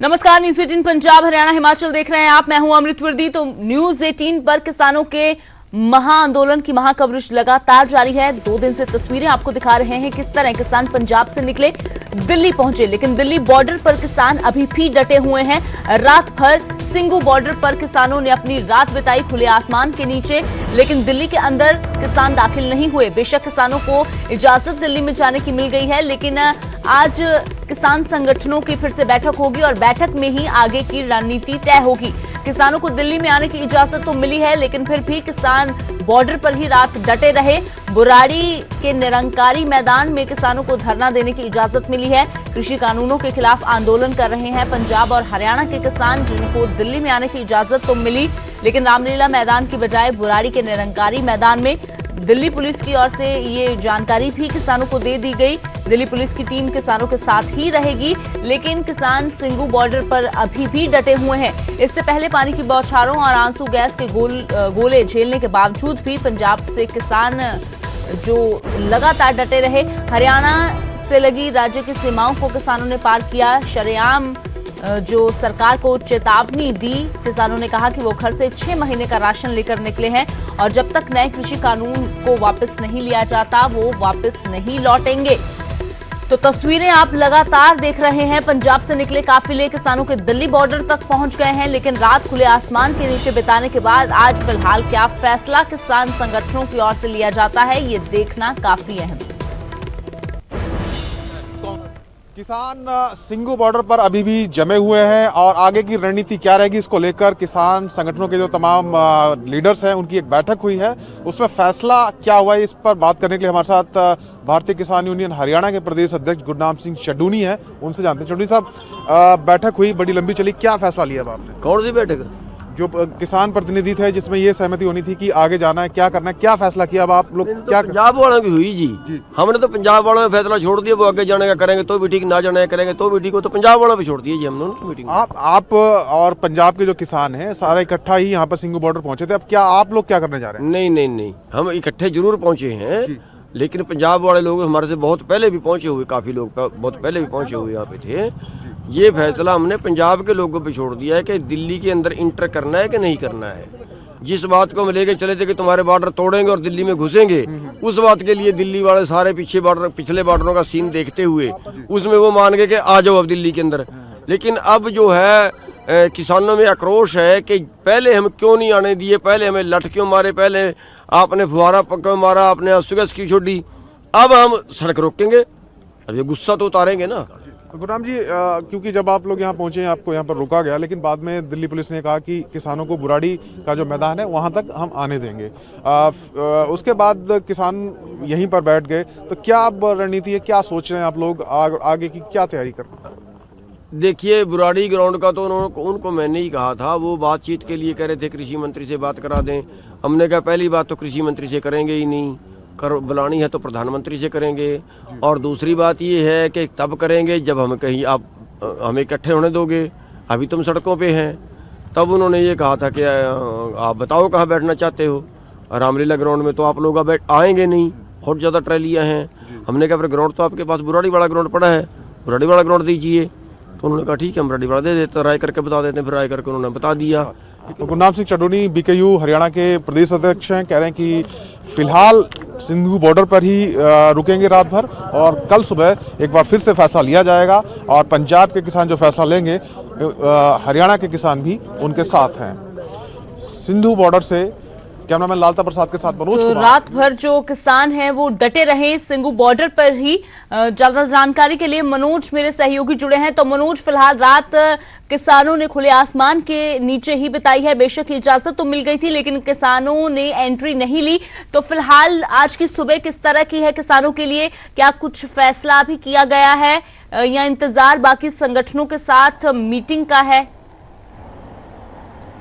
नमस्कार, न्यूज 18 पंजाब हरियाणा हिमाचल देख रहे हैं आप। मैं हूं अमृत वर्दी। तो न्यूज 18 पर किसानों के महाआंदोलन की महाकवरेज लगातार जारी है। 2 दिन से तस्वीरें आपको दिखा रहे हैं किस तरह किसान पंजाब से निकले, दिल्ली पहुंचे, लेकिन दिल्ली बॉर्डर पर किसान अभी भी डटे हुए हैं। रात भर सिंगू बॉर्डर पर किसानों ने अपनी रात बिताई खुले आसमान के नीचे, लेकिन दिल्ली के अंदर किसान दाखिल नहीं हुए। बेशक किसानों को इजाजत दिल्ली में जाने की मिल गई है, लेकिन आज किसान संगठनों की फिर से बैठक होगी और बैठक में ही आगे की रणनीति तय होगी। किसानों को दिल्ली में आने की इजाजत तो मिली है, लेकिन फिर भी किसान बॉर्डर पर ही रात डटे रहे। बुराड़ी के निरंकारी मैदान में किसानों को धरना देने की इजाजत मिली है। कृषि कानूनों के खिलाफ आंदोलन कर रहे हैं पंजाब और हरियाणा के किसान, जिनको दिल्ली में आने की इजाजत तो मिली, लेकिन रामलीला मैदान की बजाय बुराड़ी के निरंकारी मैदान में दिल्ली पुलिस की ओर से ये जानकारी भी किसानों को दे दी गई। दिल्ली पुलिस की टीम किसानों के साथ ही रहेगी, लेकिन किसान सिंगू बॉर्डर पर अभी भी डटे हुए हैं। इससे पहले पानी की बौछारों और आंसू गैस के गोले झेलने के बावजूद भी पंजाब से किसान जो लगातार डटे रहे। हरियाणा से लगी राज्य की सीमाओं को किसानों ने पार किया। शरेआम जो सरकार को चेतावनी दी, किसानों ने कहा कि वो घर से 6 महीने का राशन लेकर निकले हैं और जब तक नए कृषि कानून को वापस नहीं लिया जाता वो वापस नहीं लौटेंगे। तो तस्वीरें आप लगातार देख रहे हैं। पंजाब से निकले काफिले किसानों के दिल्ली बॉर्डर तक पहुंच गए हैं, लेकिन रात खुले आसमान के नीचे बिताने के बाद आज फिलहाल क्या फैसला किसान संगठनों की ओर से लिया जाता है, ये देखना काफी अहम है। किसान सिंगू बॉर्डर पर अभी भी जमे हुए हैं और आगे की रणनीति क्या रहेगी, इसको लेकर किसान संगठनों के जो तमाम लीडर्स हैं उनकी एक बैठक हुई है। उसमें फैसला क्या हुआ है, इस पर बात करने के लिए हमारे साथ भारतीय किसान यूनियन हरियाणा के प्रदेश अध्यक्ष गुरनाम सिंह चड्डूनी हैं, उनसे जानते हैं। चड्डूनी साहब, बैठक हुई, बड़ी लंबी चली, क्या फैसला लिया आपने? कौन सी बैठक? जो किसान प्रतिनिधि थे जिसमें ये सहमति होनी थी कि आगे जाना है, क्या करना है, क्या फैसला किया? अब आप लोग क्या पंजाब वालों की हुई जी। हमने तो पंजाब वालों में फैसला छोड़ दिया, वो आगे जाने का करेंगे तो भी ठीक, ना जाने का करेंगे तो भी ठीक। हो तो पंजाब वालों पे छोड़ दिया जी हमने उनकी मीटिंग। आप और पंजाब के जो किसान हैं सारे इकट्ठा ही यहाँ पर सिंगू बॉर्डर पहुंचे थे। अब क्या आप लोग क्या करने जा रहे हैं? नहीं, हम इकट्ठे जरूर पहुंचे हैं, लेकिन पंजाब वाले लोग हमारे से बहुत पहले भी पहुंचे हुए, काफी लोग बहुत पहले भी पहुंचे हुए यहाँ पे थे। ये फैसला हमने पंजाब के लोगों पे छोड़ दिया है कि दिल्ली के अंदर इंटर करना है कि नहीं करना है। जिस बात को हम लेके चले थे कि तुम्हारे बॉर्डर तोड़ेंगे और दिल्ली में घुसेंगे, उस बात के लिए दिल्ली वाले सारे पिछले बॉर्डरों का सीन देखते हुए उसमें वो मान गए कि आ जाओ अब दिल्ली के अंदर। लेकिन अब जो है किसानों में आक्रोश है कि पहले हम क्यों नहीं आने दिए, पहले हमें लठ क्यों मारे, पहले आपने फुहारा क्यों मारा, आपने आंसू की छोड़ी, अब हम सड़क रोकेंगे। अब ये गुस्सा तो उतारेंगे ना। गुरनाम जी, क्योंकि जब आप लोग यहाँ पहुंचे हैं आपको यहाँ पर रोका गया, लेकिन बाद में दिल्ली पुलिस ने कहा कि किसानों को बुराड़ी का जो मैदान है वहाँ तक हम आने देंगे। उसके बाद किसान यहीं पर बैठ गए। तो क्या अब रणनीति है, क्या सोच रहे हैं आप लोग, आगे की क्या तैयारी कर रहे हैं? देखिए, बुराड़ी ग्राउंड का तो उनको मैंने ही कहा था, वो बातचीत के लिए कह रहे थे कृषि मंत्री से बात करा दें। हमने कहा पहली बात तो कृषि मंत्री से करेंगे ही नहीं, बुलानी है तो प्रधानमंत्री से करेंगे, और दूसरी बात ये है कि तब करेंगे जब हम कहीं आप हमें इकट्ठे होने दोगे, अभी तुम सड़कों पे हैं। तब उन्होंने ये कहा था कि आप बताओ कहाँ बैठना चाहते हो। रामलीला ग्राउंड में तो आप लोग आएंगे नहीं, बहुत ज़्यादा ट्रैलियाँ हैं। हमने कहा फिर ग्राउंड तो आपके पास बुराड़ी वाला ग्राउंड पड़ा है, बुराड़ी वाला ग्राउंड दीजिए। तो उन्होंने कहा ठीक है, हम बुराड़ी वाला दे देते, राय करके बता देते हैं। फिर राय करके उन्होंने बता दिया। तो गुरनाम सिंह चड्डूनी बीकेयू हरियाणा के प्रदेश अध्यक्ष हैं, कह रहे हैं कि फिलहाल सिंगू बॉर्डर पर ही रुकेंगे रात भर और कल सुबह एक बार फिर से फैसला लिया जाएगा और पंजाब के किसान जो फैसला लेंगे, हरियाणा के किसान भी उनके साथ हैं। सिंधु बॉर्डर से कैमरामैन लालता प्रसाद के साथ मनोज। तो रात भर जो किसान हैं वो डटे रहे सिंगू बॉर्डर पर ही। ज्यादा जानकारी के लिए मनोज मेरे सहयोगी जुड़े हैं। तो मनोज, फिलहाल रात किसानों ने खुले आसमान के नीचे ही बिताई है। बेशक इजाजत तो मिल गई थी, लेकिन किसानों ने एंट्री नहीं ली। तो फिलहाल आज की सुबह किस तरह की है किसानों के लिए? क्या कुछ फैसला भी किया गया है या इंतजार बाकी संगठनों के साथ मीटिंग का है?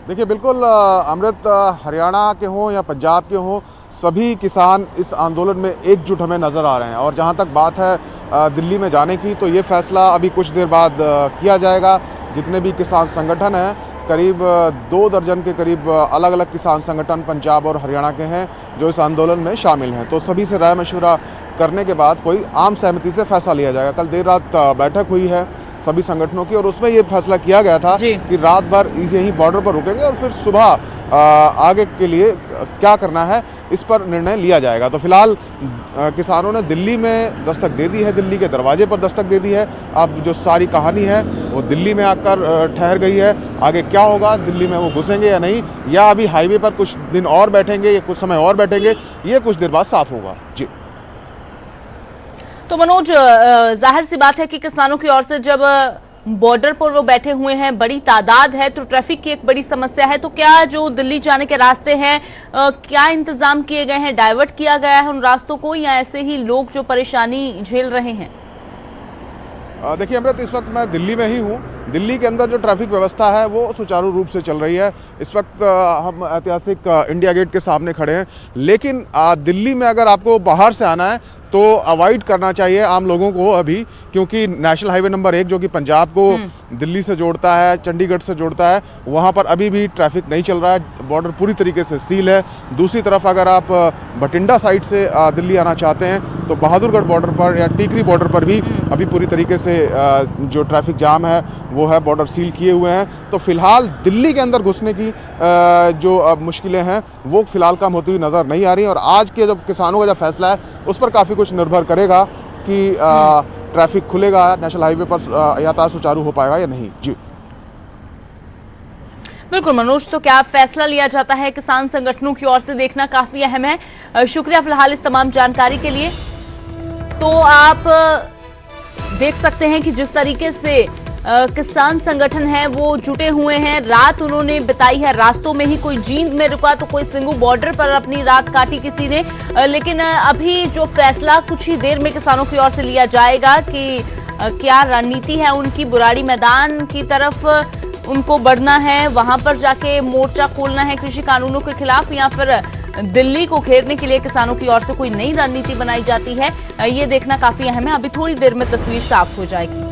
देखिए, बिल्कुल अमृत, हरियाणा के हों या पंजाब के हों, सभी किसान इस आंदोलन में एकजुट हमें नज़र आ रहे हैं। और जहां तक बात है दिल्ली में जाने की, तो ये फैसला अभी कुछ देर बाद किया जाएगा। जितने भी किसान संगठन हैं, करीब 2 दर्जन के करीब अलग अलग किसान संगठन पंजाब और हरियाणा के हैं जो इस आंदोलन में शामिल हैं। तो सभी से राय मशवरा करने के बाद कोई आम सहमति से फैसला लिया जाएगा। कल देर रात बैठक हुई है सभी संगठनों की, और उसमें ये फैसला किया गया था जी। कि रात भर यहीं बॉर्डर पर रुकेंगे और फिर सुबह आगे के लिए क्या करना है इस पर निर्णय लिया जाएगा। तो फिलहाल किसानों ने दिल्ली में दस्तक दे दी है, दिल्ली के दरवाजे पर दस्तक दे दी है। अब जो सारी कहानी है वो दिल्ली में आकर ठहर गई है। आगे क्या होगा, दिल्ली में वो घुसेंगे या नहीं, या अभी हाईवे पर कुछ दिन और बैठेंगे या कुछ समय और बैठेंगे, ये कुछ देर बाद साफ होगा। जी। तो मनोज, जाहिर सी बात है कि किसानों की ओर से जब बॉर्डर पर वो बैठे हुए हैं, बड़ी तादाद है, तो ट्रैफिक की एक बड़ी समस्या है। तो क्या जो दिल्ली जाने के रास्ते हैं, क्या इंतजाम किए गए हैं, डाइवर्ट किया गया है उन रास्तों को, या ऐसे ही लोग जो परेशानी झेल रहे हैं? देखिए अमृत, इस वक्त मैं दिल्ली में ही हूँ। दिल्ली के अंदर जो ट्रैफिक व्यवस्था है वो सुचारू रूप से चल रही है। इस वक्त हम ऐतिहासिक इंडिया गेट के सामने खड़े हैं, लेकिन दिल्ली में अगर आपको बाहर से आना है तो अवॉइड करना चाहिए आम लोगों को अभी, क्योंकि नेशनल हाईवे नंबर 1 जो कि पंजाब को दिल्ली से जोड़ता है, चंडीगढ़ से जोड़ता है, वहाँ पर अभी भी ट्रैफिक नहीं चल रहा है। बॉर्डर पूरी तरीके से सील है। दूसरी तरफ अगर आप बठिंडा साइड से दिल्ली आना चाहते हैं तो बहादुरगढ़ बॉर्डर पर या टीकरी बॉर्डर पर भी अभी पूरी तरीके से जो ट्रैफिक जाम है वो है, बॉर्डर सील किए हुए हैं। तो फिलहाल दिल्ली के अंदर घुसने की जो मुश्किलें हैं वो फिलहाल कम होती हुई नज़र नहीं आ रही। और आज के जब किसानों का जो फैसला है उस पर काफ़ी कुछ निर्भर करेगा कि ट्रैफिक खुलेगा, नेशनल हाईवे पर यातायात सुचारू हो पाएगा या नहीं। जी बिल्कुल मनोज, तो क्या फैसला लिया जाता है किसान संगठनों की ओर से, देखना काफी अहम है। शुक्रिया फिलहाल इस तमाम जानकारी के लिए। तो आप देख सकते हैं कि जिस तरीके से किसान संगठन है वो जुटे हुए हैं। रात उन्होंने बिताई है रास्तों में ही, कोई जींद में रुका तो कोई सिंगू बॉर्डर पर अपनी रात काटी किसी ने। लेकिन अभी जो फैसला कुछ ही देर में किसानों की ओर से लिया जाएगा कि क्या रणनीति है उनकी, बुराड़ी मैदान की तरफ उनको बढ़ना है, वहां पर जाके मोर्चा खोलना है कृषि कानूनों के खिलाफ, या फिर दिल्ली को घेरने के लिए किसानों की ओर से कोई नई रणनीति बनाई जाती है। ये देखना काफी अहम है। अभी थोड़ी देर में तस्वीर साफ हो जाएगी।